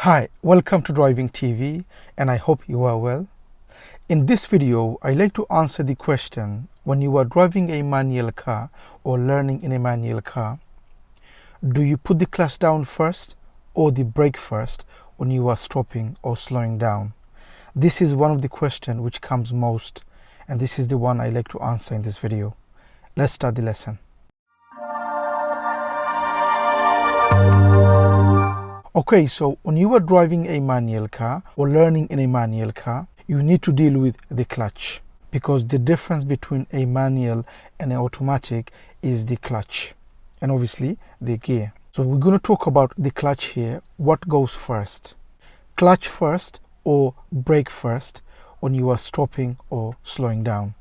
Hi, welcome to Driving TV, and I hope you are well. In this video, I like to answer the question: when you are driving a manual car or learning in a manual car, do you put the clutch down first or the brake first when you are stopping or slowing down? This is one of the questions which comes most, and this is the one I like to answer in this video. Let's start the lesson. Okay, so when you are driving a manual car or learning in a manual car, you need to deal with the clutch, because the difference between a manual and an automatic is the clutch and obviously the gear. So we're going to talk about the clutch here. What goes first? Clutch first or brake first when you are stopping or slowing down?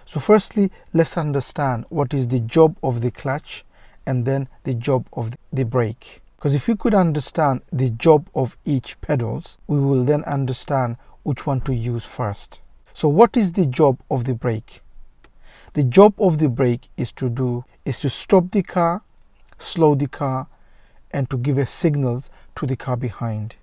So firstly, let's understand what is the job of the clutch and then the job of the brake. Because if you could understand the job of each pedals, we will then understand which one to use first. So what is the job of the brake? The job of the brake is to stop the car, slow the car, and to give a signals to the car behind.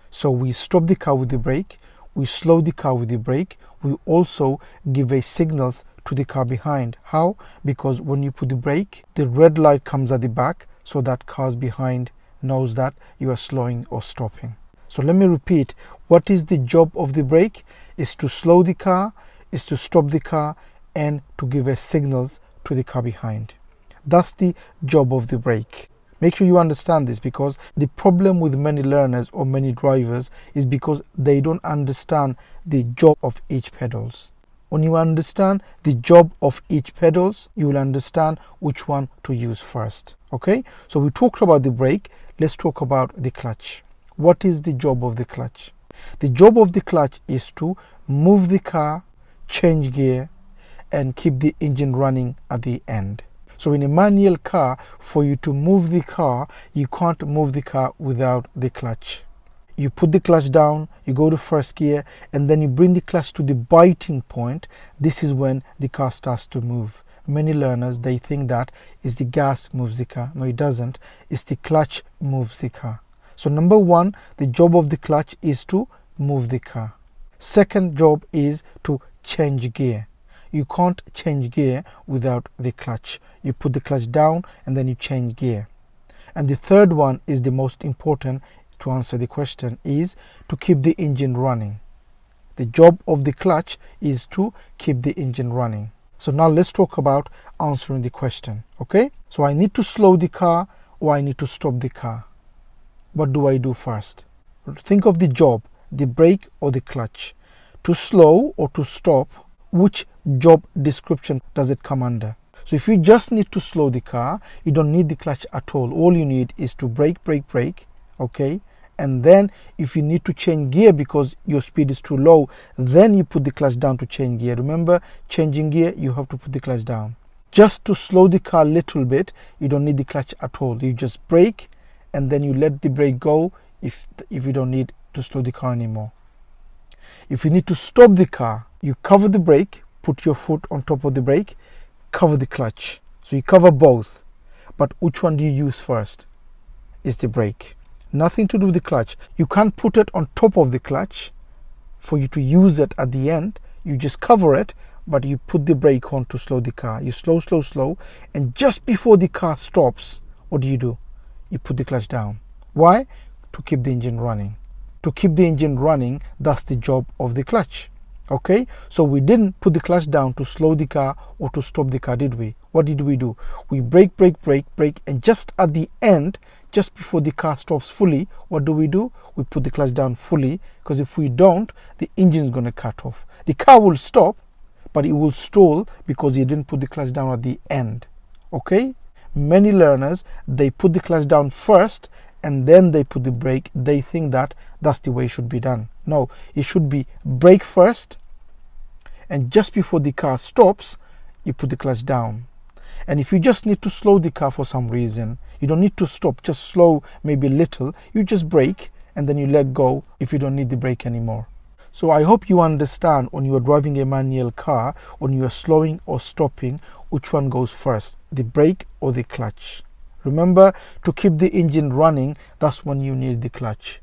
So we stop the car with the brake, we slow the car with the brake, we also give a signals to the car behind. How? Because when you put the brake, the red light comes at the back, so that cars behind knows that you are slowing or stopping. So let me repeat, what is the job of the brake? Is to slow the car, is to stop the car, and to give a signals to the car behind. That's the job of the brake. Make sure you understand this, because the problem with many learners or many drivers is because they don't understand the job of each pedals. When you understand the job of each pedals, you will understand which one to use first. Okay, so we talked about the brake. Let's talk about the clutch. What is the job of the clutch? The job of the clutch is to move the car, change gear, and keep the engine running at the end. So in a manual car, for you to move the car, you can't move the car without the clutch. You put the clutch down, you go to first gear, and then you bring the clutch to the biting point. This is when the car starts to move. Many learners, they think that is the gas moves the car. No, it doesn't. It's the clutch moves the car. So number one, the job of the clutch is to move the car. Second job is to change gear. You can't change gear without the clutch. You put the clutch down and then you change gear. And the third one is the most important to answer the question, is to keep the engine running. The job of the clutch is to keep the engine running. So now let's talk about answering the question. Okay, so I need to slow the car or I need to stop the car. What do I do first? Think of the job, the brake or the clutch. To slow or to stop, which job description does it come under? So if you just need to slow the car, you don't need the clutch at all. All you need is to brake, okay, and then if you need to change gear because your speed is too low, then you put the clutch down to change gear. Remember, changing gear, you have to put the clutch down. Just to slow the car a little bit, you don't need the clutch at all. You just brake and then you let the brake go if you don't need to slow the car anymore. If you need to stop the car, you cover the brake, put your foot on top of the brake, cover the clutch. So you cover both. But which one do you use first? It's the brake. Nothing to do with the clutch. You can't put it on top of the clutch for you to use it at the end. You just cover it, but you put the brake on to slow the car. You slow, and just before the car stops, what do? You put the clutch down. Why? To keep the engine running. To keep the engine running, that's the job of the clutch. Okay, so we didn't put the clutch down to slow the car or to stop the car, did we? What did we do? We brake, and just at the end, just before the car stops fully, what do? We put the clutch down fully, because if we don't, the engine is going to cut off. The car will stop, but it will stall because you didn't put the clutch down at the end. Okay, many learners, they put the clutch down first and then they put the brake. They think that that's the way it should be done. No, it should be brake first, and just before the car stops, you put the clutch down. And if you just need to slow the car for some reason, you don't need to stop, just slow maybe a little, you just brake and then you let go if you don't need the brake anymore. So I hope you understand, when you are driving a manual car, when you are slowing or stopping, which one goes first, the brake or the clutch. Remember, to keep the engine running, that's when you need the clutch.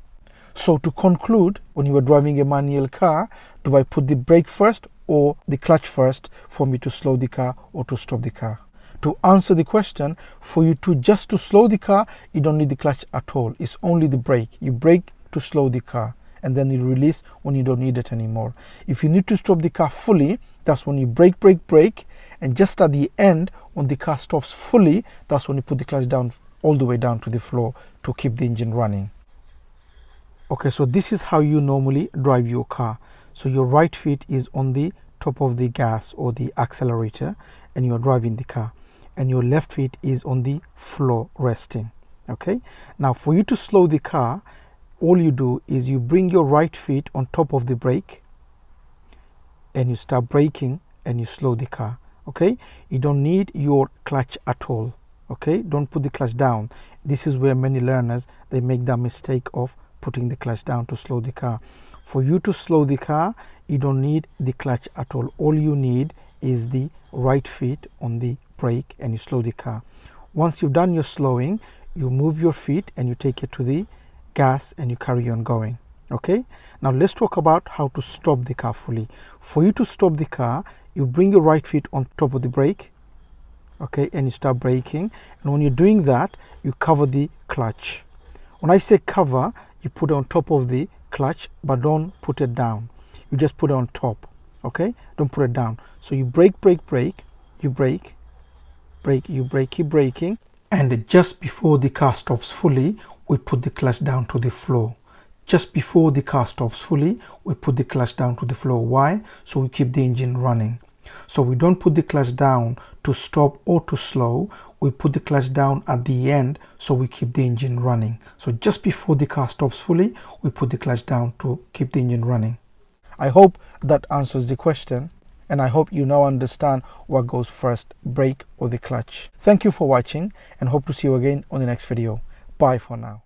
So to conclude, when you are driving a manual car, do I put the brake first or the clutch first for me to slow the car or to stop the car? To answer the question, for you to just to slow the car, you don't need the clutch at all. It's only the brake. You brake to slow the car and then you release when you don't need it anymore. If you need to stop the car fully, that's when you brake, brake, brake, and just at the end, when the car stops fully, that's when you put the clutch down all the way down to the floor to keep the engine running. Okay, so this is how you normally drive your car. So your right foot is on the top of the gas or the accelerator and you're driving the car, and your left foot is on the floor resting. Okay, now for you to slow the car, all you do is you bring your right foot on top of the brake and you start braking and you slow the car. Okay, you don't need your clutch at all. Okay, don't put the clutch down. This is where many learners, they make that mistake of putting the clutch down to slow the car. For you to slow the car, you don't need the clutch at all. All you need is the right foot on the brake and you slow the car. Once you've done your slowing, you move your feet and you take it to the gas and you carry on going. Okay, now let's talk about how to stop the car fully. For you to stop the car, you bring your right foot on top of the brake, okay, and you start braking, and when you're doing that, you cover the clutch. When I say cover, you put it on top of the clutch, but don't put it down. You just put it on top. Okay, don't put it down. So you brake, brake, brake, you brake, brake, you brake, keep braking, and just before the car stops fully, we put the clutch down to the floor. Just before the car stops fully, we put the clutch down to the floor. Why? So we keep the engine running. So we don't put the clutch down to stop or to slow. We put the clutch down at the end so we keep the engine running. So just before the car stops fully, we put the clutch down to keep the engine running. I hope that answers the question, and I hope you now understand what goes first, brake or the clutch. Thank you for watching and hope to see you again on the next video. Bye for now.